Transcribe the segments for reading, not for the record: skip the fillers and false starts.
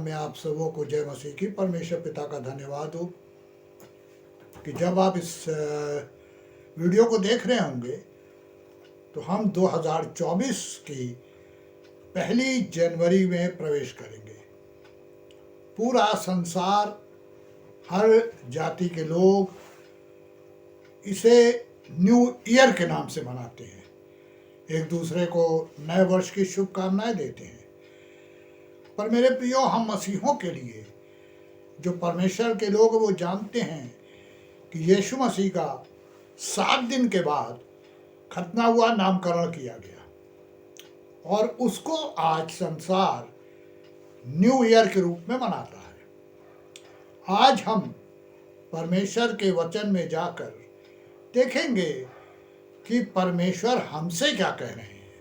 में आप सबों को जय मसीह की। परमेश्वर पिता का धन्यवाद हो कि जब आप इस वीडियो को देख रहे होंगे तो हम 2024 की पहली जनवरी में प्रवेश करेंगे। पूरा संसार, हर जाति के लोग इसे न्यू ईयर के नाम से मनाते हैं, एक दूसरे को नए वर्ष की शुभकामनाएं देते हैं। पर मेरे प्रियो, हम मसीहों के लिए, जो परमेश्वर के लोग, वो जानते हैं कि यीशु मसीह का 7 दिन के बाद खतना हुआ, नामकरण किया गया और उसको आज संसार न्यू ईयर के रूप में मनाता है। आज हम परमेश्वर के वचन में जाकर देखेंगे कि परमेश्वर हमसे क्या कह रहे हैं।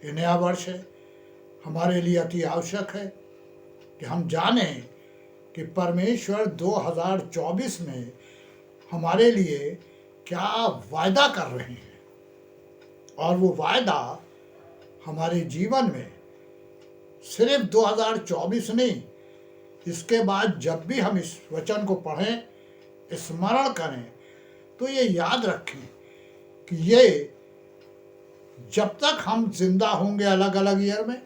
ये नया वर्ष है, हमारे लिए अति आवश्यक है कि हम जानें कि परमेश्वर 2024 में हमारे लिए क्या वायदा कर रहे हैं, और वो वायदा हमारे जीवन में सिर्फ 2024 नहीं, इसके बाद जब भी हम इस वचन को पढ़ें, स्मरण करें, तो ये याद रखें कि ये जब तक हम जिंदा होंगे अलग अलग ईयर में,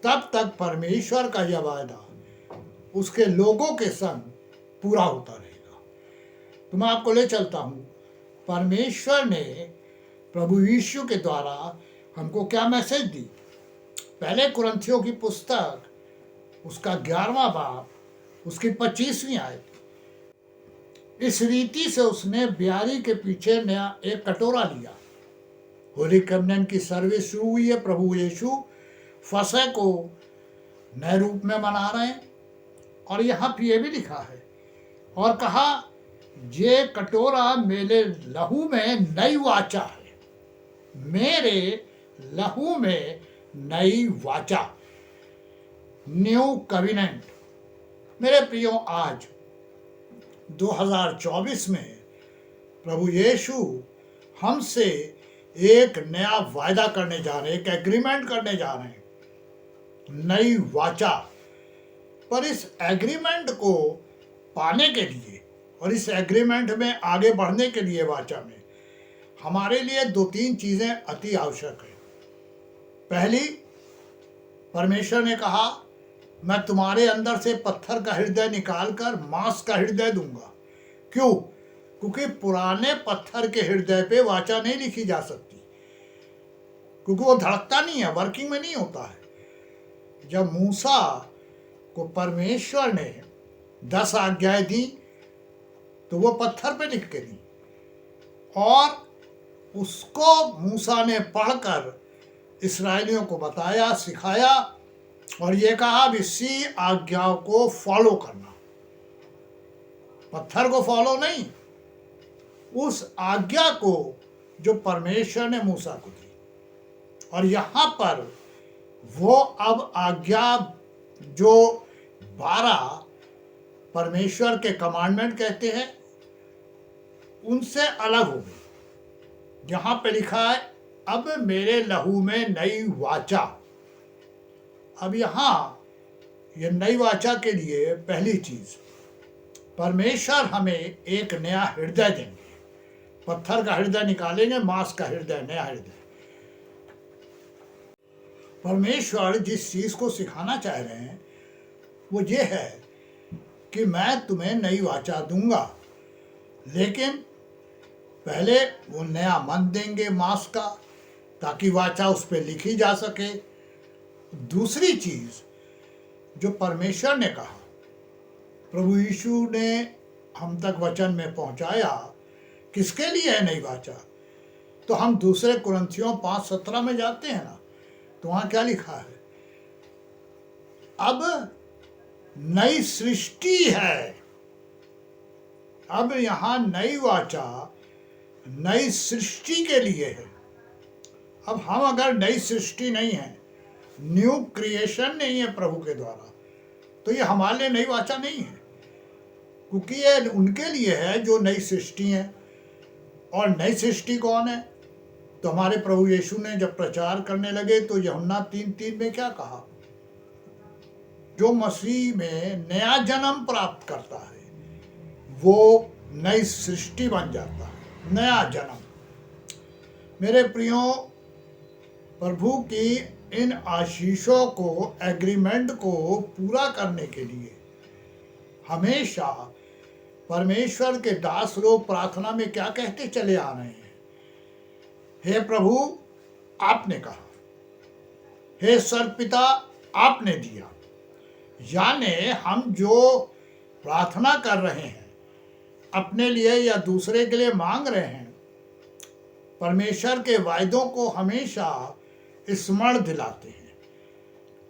तब तक परमेश्वर का यह वायदा उसके लोगों के संग पूरा होता रहेगा। तो मैं आपको ले चलता हूँ, परमेश्वर ने प्रभु यीशु के द्वारा हमको क्या मैसेज दी। पहले कुरिन्थियों की पुस्तक उसका 11वां बाब, उसकी 25वीं आयत। इस रीति से उसने ब्यारी के पीछे नया एक कटोरा लिया। होली कम्युनियन की सर्विस शुरू हुई है। प्रभु यीशु फसह को नए रूप में मना रहे हैं, और यहाँ पे ये भी लिखा है, और कहा, ये कटोरा मेरे लहू में नई वाचा है, मेरे लहू में नई वाचा, न्यू कविनेंट। मेरे प्रियो, आज 2024 में प्रभु यीशु हमसे एक नया वायदा करने जा रहे हैं, एक एग्रीमेंट करने जा रहे हैं, नई वाचा। पर इस एग्रीमेंट को पाने के लिए और इस एग्रीमेंट में आगे बढ़ने के लिए, वाचा में, हमारे लिए 2-3 चीजें अति आवश्यक है। पहली, परमेश्वर ने कहा, मैं तुम्हारे अंदर से पत्थर का हृदय निकालकर मांस का हृदय दूंगा। क्यों? क्योंकि पुराने पत्थर के हृदय पे वाचा नहीं लिखी जा सकती, क्योंकि वो धड़कता नहीं है, वर्किंग में नहीं होता है। जब मूसा को परमेश्वर ने 10 आज्ञाएं दी, तो वो पत्थर पे लिख के दी, और उसको मूसा ने पढ़कर इस्राएलियों को बताया, सिखाया, और ये कहा, अब इसी आज्ञाओं को फॉलो करना। पत्थर को फॉलो नहीं, उस आज्ञा को जो परमेश्वर ने मूसा को दी। और यहाँ पर वो अब आज्ञा जो 12 परमेश्वर के कमांडमेंट कहते हैं, उनसे अलग हो गई। यहाँ पे लिखा है, अब मेरे लहू में नई वाचा। अब यहाँ ये नई वाचा के लिए पहली चीज, परमेश्वर हमें एक नया हृदय देंगे। पत्थर का हृदय निकालेंगे, मांस का हृदय, नया हृदय। परमेश्वर जिस चीज को सिखाना चाह रहे हैं वो ये है कि मैं तुम्हें नई वाचा दूंगा, लेकिन पहले वो नया मन देंगे मांस का, ताकि वाचा उस पर लिखी जा सके। दूसरी चीज जो परमेश्वर ने कहा, प्रभु यीशु ने हम तक वचन में पहुंचाया, किसके लिए है नई वाचा? तो हम दूसरे कुरिन्थियों 5:17 में जाते हैं ना, तो वहां क्या लिखा है? अब नई सृष्टि है। अब यहां नई वाचा नई सृष्टि के लिए है। अब हम अगर नई सृष्टि नहीं है, न्यू क्रिएशन नहीं है प्रभु के द्वारा, तो ये हमारे लिए नई वाचा नहीं है, क्योंकि ये उनके लिए है जो नई सृष्टि है। और नई सृष्टि कौन है? तो हमारे प्रभु यीशु ने जब प्रचार करने लगे, तो यूहन्ना 3:3 में क्या कहा? जो मसीह में नया जन्म प्राप्त करता है वो नई सृष्टि बन जाता है, नया जन्म। मेरे प्रियो, प्रभु की इन आशीषों को, एग्रीमेंट को पूरा करने के लिए हमेशा परमेश्वर के दास लोग प्रार्थना में क्या कहते चले आ रहे हैं? हे प्रभु, आपने कहा, हे सर्वपिता, आपने दिया। यानी हम जो प्रार्थना कर रहे हैं, अपने लिए या दूसरे के लिए मांग रहे हैं, परमेश्वर के वायदों को हमेशा स्मरण दिलाते हैं।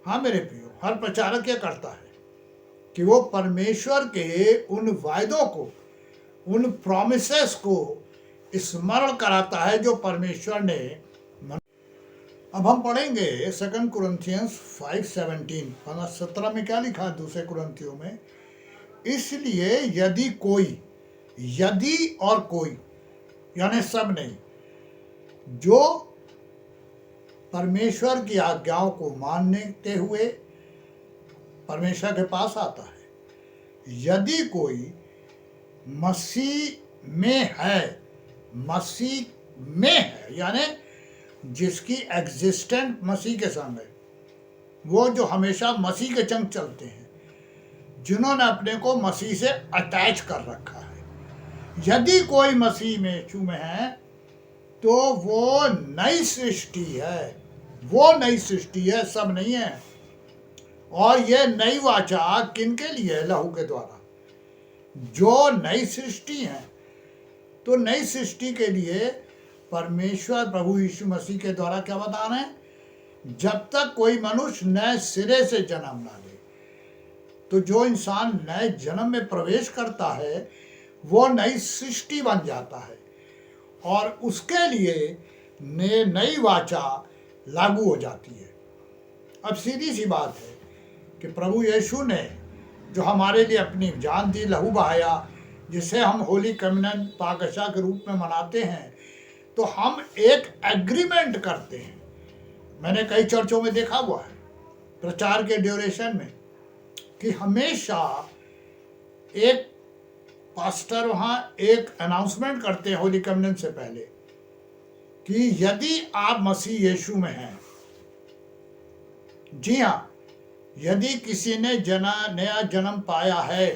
हाँ मेरे प्रियो, हर प्रचारक यह करता है कि वो परमेश्वर के उन वायदों को, उन प्रॉमिसेस को स्मरण कराता है जो परमेश्वर ने। अब हम पढ़ेंगे 2 कुरिन्थियंस 5:17, 17 में क्या लिखा है दूसरे कुरिन्थियों में? इसलिए यदि कोई, यदि और कोई यानी सब नहीं, जो परमेश्वर की आज्ञाओं को मानते हुए परमेश्वर के पास आता है, यदि कोई मसीह में है, मसीह में है यानी जिसकी एग्जिस्टेंट मसीह के संग है, वो जो हमेशा मसीह के संग चलते हैं, जिन्होंने अपने को मसीह से अटैच कर रखा है। यदि कोई मसीह में यीशु में है तो वो नई सृष्टि है, वो नई सृष्टि है, सब नहीं है। और ये नई वाचा किनके लिए है? लहू के द्वारा। जो नई सृष्टि है, तो नई सृष्टि के लिए परमेश्वर प्रभु यीशु मसीह के द्वारा क्या बता रहे हैं? जब तक कोई मनुष्य नए सिरे से जन्म ना ले, तो जो इंसान नए जन्म में प्रवेश करता है वो नई सृष्टि बन जाता है और उसके लिए नई वाचा लागू हो जाती है। अब सीधी सी बात है कि प्रभु यीशु ने जो हमारे लिए अपनी जान दी, लहू बहाया, जिसे हम होली कम्युनियन पाकशा के रूप में मनाते हैं, तो हम एक एग्रीमेंट करते हैं। मैंने कई चर्चों में देखा हुआ है प्रचार के ड्यूरेशन में कि हमेशा एक पास्टर वहाँ एक अनाउंसमेंट करते हैं होली कम्युनियन से पहले कि यदि आप मसीह यीशु में हैं, जी हाँ, यदि किसी ने नया जन्म पाया है,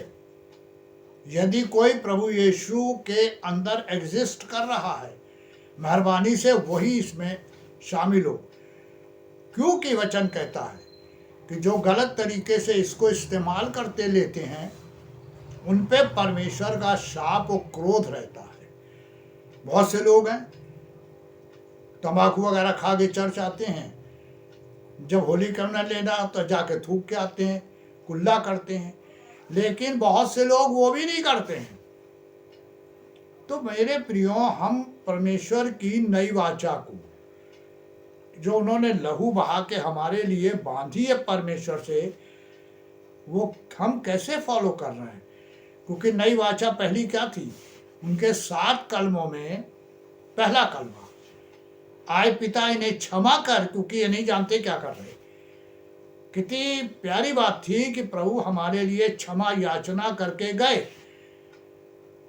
यदि कोई प्रभु यीशु के अंदर एग्जिस्ट कर रहा है, मेहरबानी से वही इसमें शामिल हो। क्योंकि वचन कहता है कि जो गलत तरीके से इसको इस्तेमाल करते लेते हैं उन पे परमेश्वर का शाप और क्रोध रहता है। बहुत से लोग हैं तंबाकू वगैरह खा के चर्च आते हैं, जब होली कम्युनियन लेना तो जाके थूक के आते हैं, कुल्ला करते हैं, लेकिन बहुत से लोग वो भी नहीं करते हैं। तो मेरे प्रियो, हम परमेश्वर की नई वाचा को जो उन्होंने लहू बहा के हमारे लिए बांधी है परमेश्वर से, वो हम कैसे फॉलो कर रहे हैं? क्योंकि नई वाचा पहली क्या थी? उनके 7 कलमों में पहला कलमा, आए पिता इन्हें क्षमा कर क्योंकि ये नहीं जानते क्या कर रहे। कितनी प्यारी बात थी कि प्रभु हमारे लिए क्षमा याचना करके गए।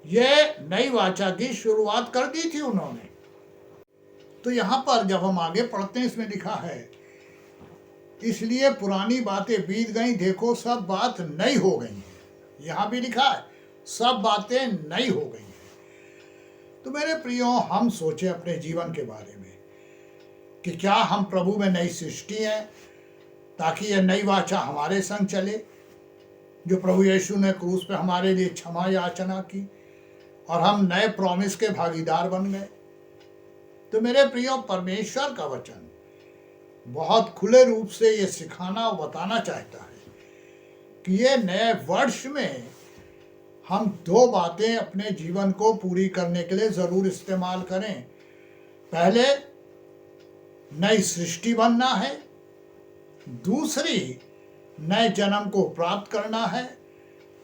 ये नई वाचा की शुरुआत कर दी थी उन्होंने। तो यहाँ पर जब हम आगे पढ़ते हैं, इसमें लिखा है, इसलिए पुरानी बातें बीत गई, देखो सब बात नई हो गई है। यहाँ भी लिखा है सब बातें नई हो गई हैं। तो मेरे प्रियो, हम सोचें अपने जीवन के बारे में कि क्या हम प्रभु में नई सृष्टि हैं, ताकि यह नई वाचा हमारे संग चले, जो प्रभु यीशु ने क्रूस पे हमारे लिए क्षमा याचना की और हम नए प्रॉमिस के भागीदार बन गए। तो मेरे प्रियो, परमेश्वर का वचन बहुत खुले रूप से ये सिखाना और बताना चाहता है कि ये नए वर्ष में हम 2 बातें अपने जीवन को पूरी करने के लिए ज़रूर इस्तेमाल करें। पहले, नई सृष्टि बनना है, दूसरी नए जन्म को प्राप्त करना है,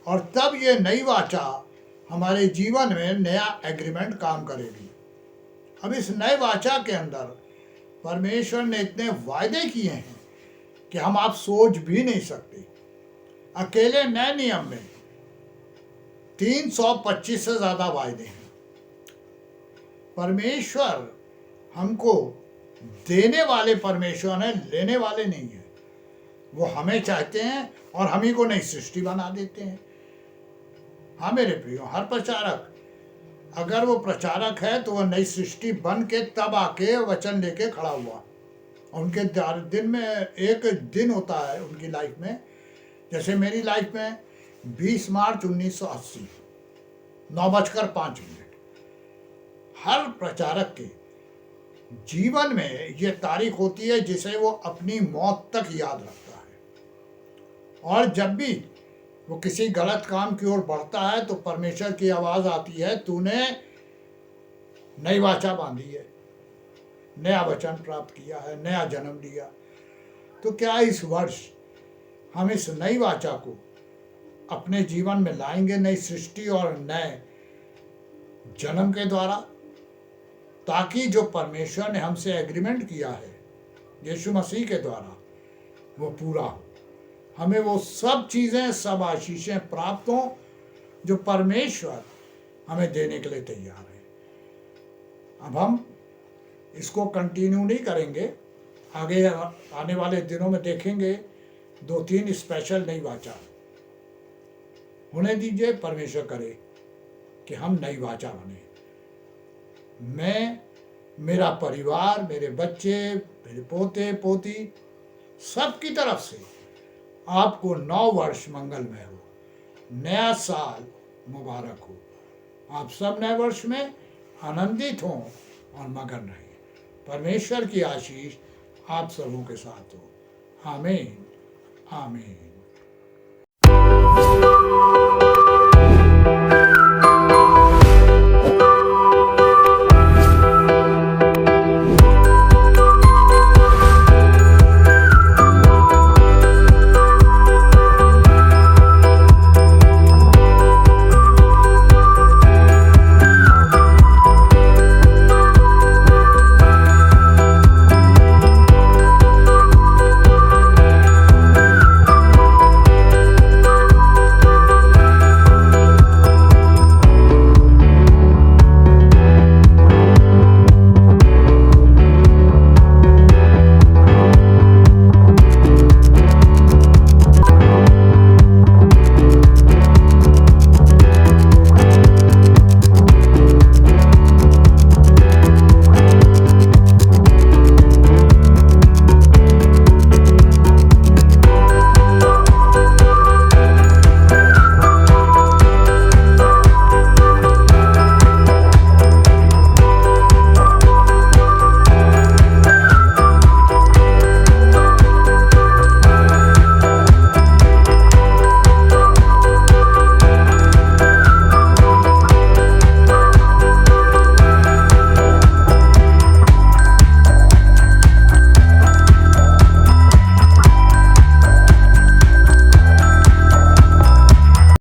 और तब ये नई वाचा हमारे जीवन में नया एग्रीमेंट काम करेगी। अब इस नए वाचा के अंदर परमेश्वर ने इतने वायदे किए हैं कि हम आप सोच भी नहीं सकते। अकेले नए नियम में 325 से ज्यादा वायदे हैं। परमेश्वर हमको देने वाले परमेश्वर है, लेने वाले नहीं है। वो हमें चाहते हैं और हम ही को नई सृष्टि बना देते हैं। हाँ मेरे प्रियो, हर प्रचारक अगर वो प्रचारक है तो वह नई सृष्टि बन के तब आके वचन लेके खड़ा हुआ। उनके दिन में एक दिन होता है उनकी लाइफ में, जैसे मेरी लाइफ में 20 मार्च 1980 9:05। हर प्रचारक के जीवन में ये तारीख होती है जिसे वो अपनी मौत तक याद रखता है। और जब भी वो किसी गलत काम की ओर बढ़ता है तो परमेश्वर की आवाज आती है, तूने नई वाचा बांधी है, नया वचन प्राप्त किया है, नया जन्म लिया। तो क्या इस वर्ष हम इस नई वाचा को अपने जीवन में लाएंगे, नई सृष्टि और नए जन्म के द्वारा, ताकि जो परमेश्वर ने हमसे एग्रीमेंट किया है यीशु मसीह के द्वारा वो पूरा हो। हमें वो सब चीज़ें, सब आशीषें प्राप्त हों जो परमेश्वर हमें देने के लिए तैयार है। अब हम इसको कंटिन्यू नहीं करेंगे, आगे आने वाले दिनों में देखेंगे 2-3 स्पेशल नई वाचा होने दीजिए। परमेश्वर करे कि हम नई वाचा बने। मैं, मेरा परिवार, मेरे बच्चे, मेरे पोते पोती, सबकी तरफ से आपको 9 वर्ष मंगलमय हो, नया साल मुबारक हो। आप सब नए वर्ष में आनंदित हों और मगन रहें। परमेश्वर की आशीष आप सबों के साथ हो। आमीन आमीन।